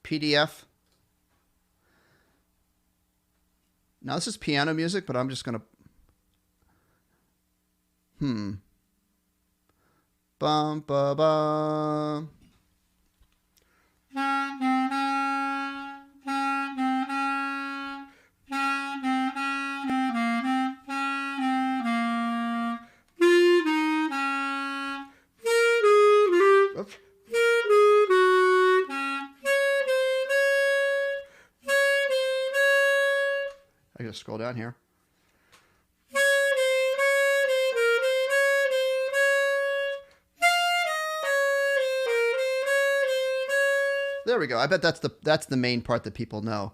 PDF. Now this is piano music, but I'm just going to... Bum, ba, bum. I gotta scroll down here. There we go. I bet that's the main part that people know.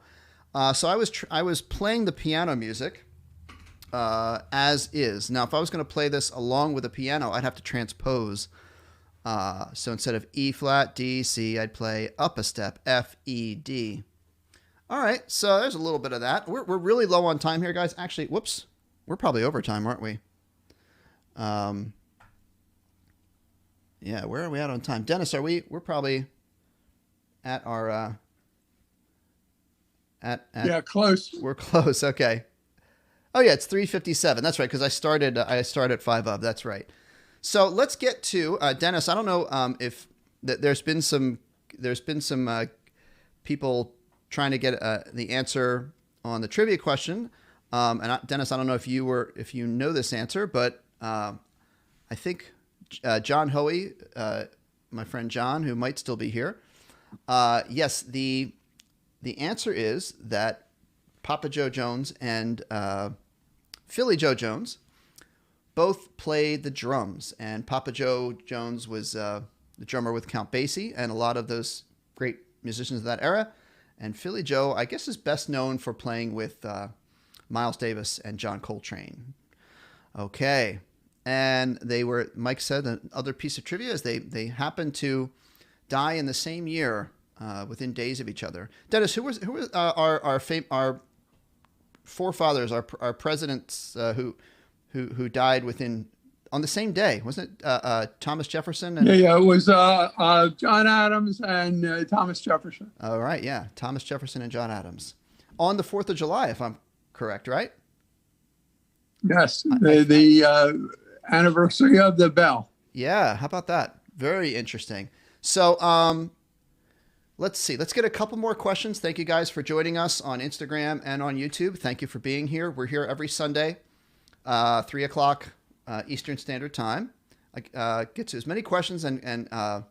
So I was playing the piano music as is. Now, if I was going to play this along with the piano, I'd have to transpose. So instead of E flat, D, C, I'd play up a step, F, E, D. All right, so there's a little bit of that. We're really low on time here, guys. Actually, whoops, we're probably over time, aren't we? Yeah, where are we at on time? Dennis, we're probably at our yeah, close. We're close. Okay. Oh yeah, it's 3:57. That's right, because I started at 5 of. That's right. So let's get to Dennis. I don't know if there's been some people trying to get the answer on the trivia question. And Dennis, I don't know if you know this answer, but I think John Hoey, my friend John, who might still be here. Yes, the answer is that Papa Joe Jones and Philly Joe Jones both played the drums, and Papa Joe Jones was the drummer with Count Basie and a lot of those great musicians of that era. And Philly Joe, I guess, is best known for playing with Miles Davis and John Coltrane. Okay. And Mike said, another piece of trivia is they happened to die in the same year, within days of each other. Dennis, who was our forefathers, our presidents who died on the same day? Wasn't it Thomas Jefferson? Yeah, it was John Adams and Thomas Jefferson. All right, yeah, Thomas Jefferson and John Adams on the 4th of July, if I'm correct, right? Yes, the anniversary of the bell. Yeah, how about that? Very interesting. So let's see. Let's get a couple more questions. Thank you guys for joining us on Instagram and on YouTube. Thank you for being here. We're here every Sunday, 3 o'clock Eastern Standard Time. I get to as many questions and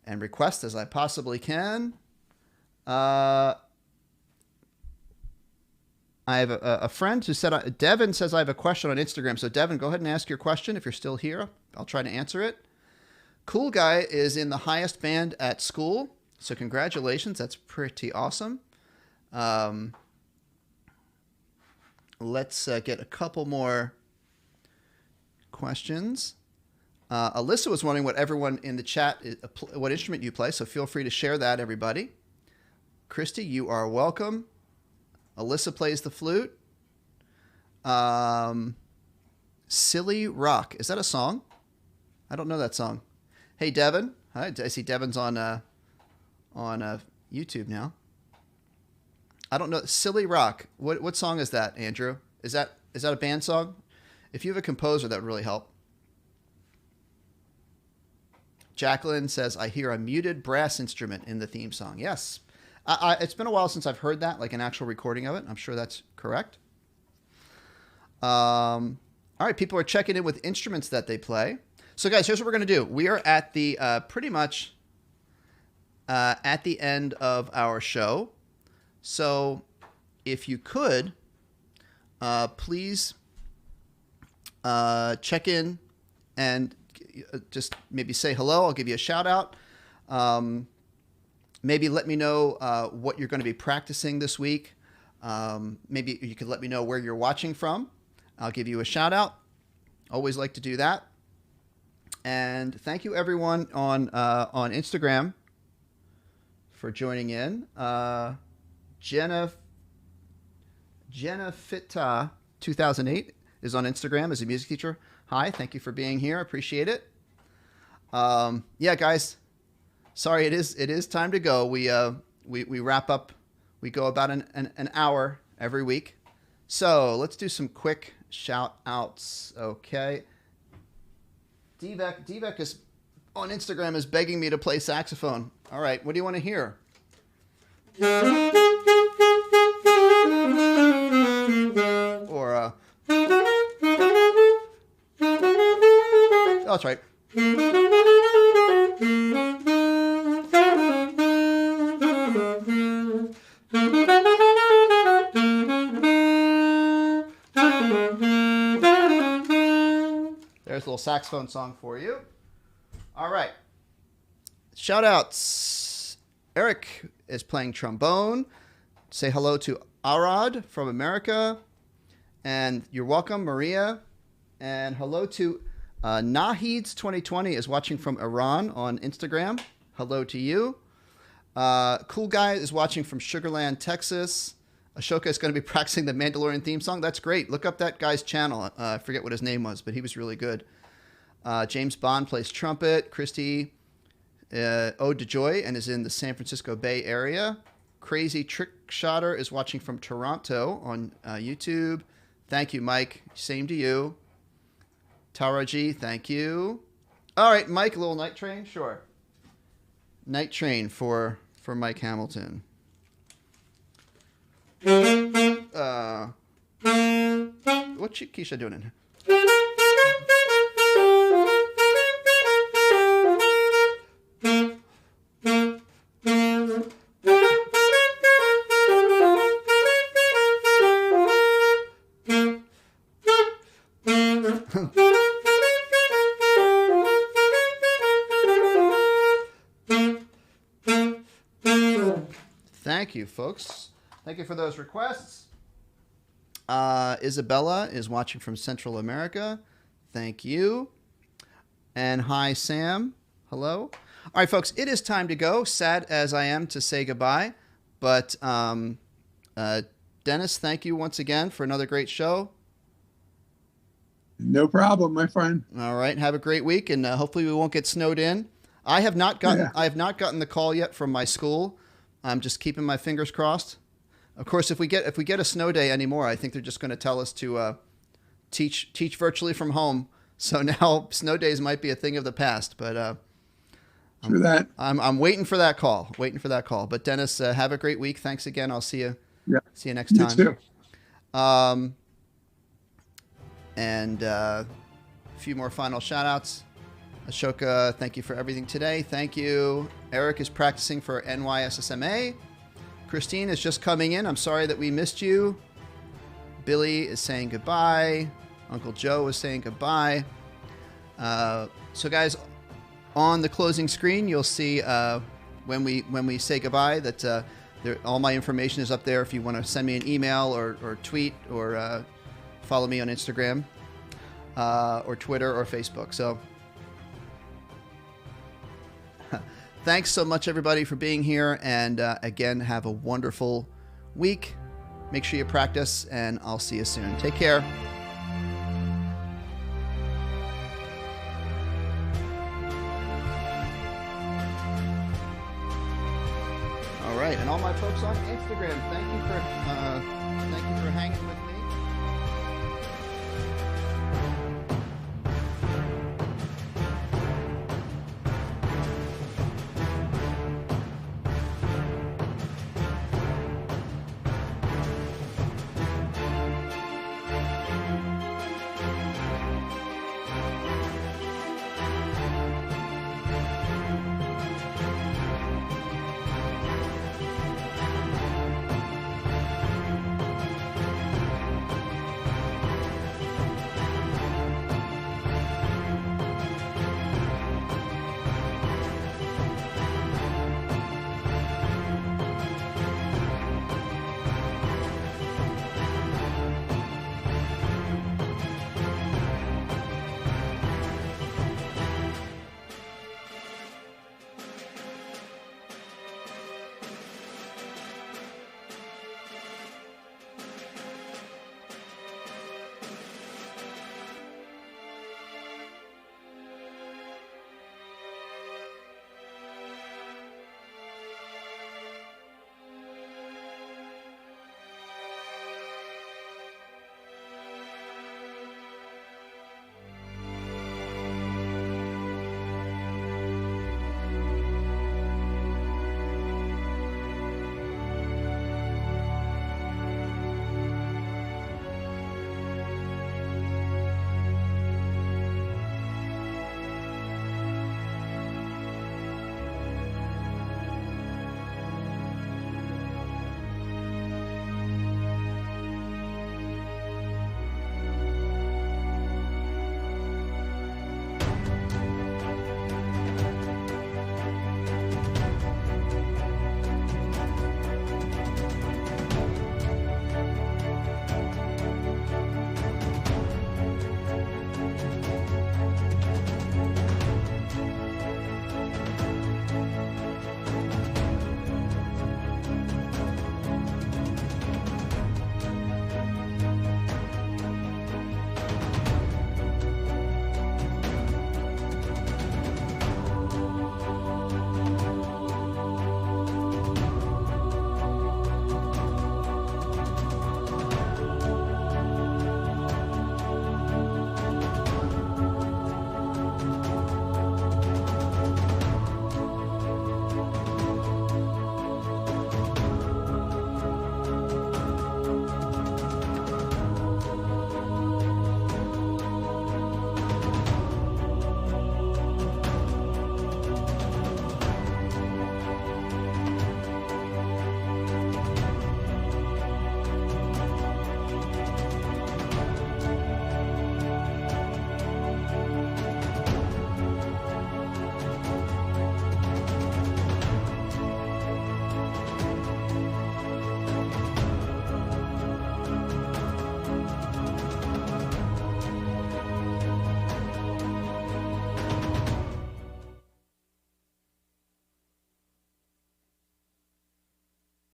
requests as I possibly can. I have a friend who said, Devin says I have a question on Instagram. So Devin, go ahead and ask your question if you're still here. I'll try to answer it. Cool Guy is in the highest band at school. So congratulations. That's pretty awesome. Let's get a couple more questions. Alyssa was wondering what everyone in the chat, what instrument you play. So feel free to share that, everybody. Christy, you are welcome. Alyssa plays the flute. Silly Rock. Is that a song? I don't know that song. Hey, Devin. Hi, I see Devin's on YouTube now. I don't know. Silly Rock. What song is that, Andrew? Is that a band song? If you have a composer, that would really help. Jacqueline says, I hear a muted brass instrument in the theme song. Yes. It's been a while since I've heard that, like an actual recording of it. I'm sure that's correct. All right, people are checking in with instruments that they play. So, guys, here's what we're going to do. We are at the pretty much at the end of our show. So, if you could, please check in and just maybe say hello. I'll give you a shout out. Maybe let me know what you're going to be practicing this week. Maybe you could let me know where you're watching from. I'll give you a shout out. Always like to do that. And thank you everyone on Instagram for joining in. Fita 2008 is on Instagram as a music teacher. Hi, thank you for being here. I appreciate it. Yeah, guys. Sorry, it is time to go. We wrap up. We go about an hour every week. So let's do some quick shout outs. Okay. Devek is on Instagram is begging me to play saxophone. All right, what do you want to hear? Or oh, that's right. There's a little saxophone song for you. All right. Shout outs. Eric is playing trombone. Say hello to Arad from America. And you're welcome, Maria. And hello to Nahids 2020 is watching from Iran on Instagram. Hello to you. Cool Guy is watching from Sugarland, Texas. Ashoka is going to be practicing the Mandalorian theme song. That's great. Look up that guy's channel. I forget what his name was, but he was really good. James Bond plays trumpet. Christy Ode to Joy and is in the San Francisco Bay Area. Crazy Trick Shotter is watching from Toronto on YouTube. Thank you, Mike. Same to you. Taraji, thank you. All right, Mike, a little Night Train? Sure. Night Train for Mike Hamilton. What's Keisha doing in here? Thank you, folks. Thank you for those requests. Isabella is watching from Central America. Thank you. And hi, Sam. Hello. All right, folks, it is time to go. Sad as I am to say goodbye. But Dennis, thank you once again for another great show. No problem, my friend. All right. Have a great week, and hopefully we won't get snowed in. I have not gotten the call yet from my school. I'm just keeping my fingers crossed. Of course, if we get a snow day anymore, I think they're just going to tell us to teach virtually from home. So now snow days might be a thing of the past. But I'm waiting for that call. But Dennis, have a great week. Thanks again. I'll see you. Yeah. See you next time. You too. And a few more final shout outs. Ashoka, thank you for everything today. Thank you. Eric is practicing for NYSSMA. Christine is just coming in. I'm sorry that we missed you. Billy is saying goodbye. Uncle Joe is saying goodbye. So guys, on the closing screen, you'll see when we say goodbye that all my information is up there if you want to send me an email or tweet or follow me on Instagram or Twitter or Facebook. So thanks so much, everybody, for being here. And again, have a wonderful week. Make sure you practice, and I'll see you soon. Take care. All right, and all my folks on Instagram, thank you for hanging with me.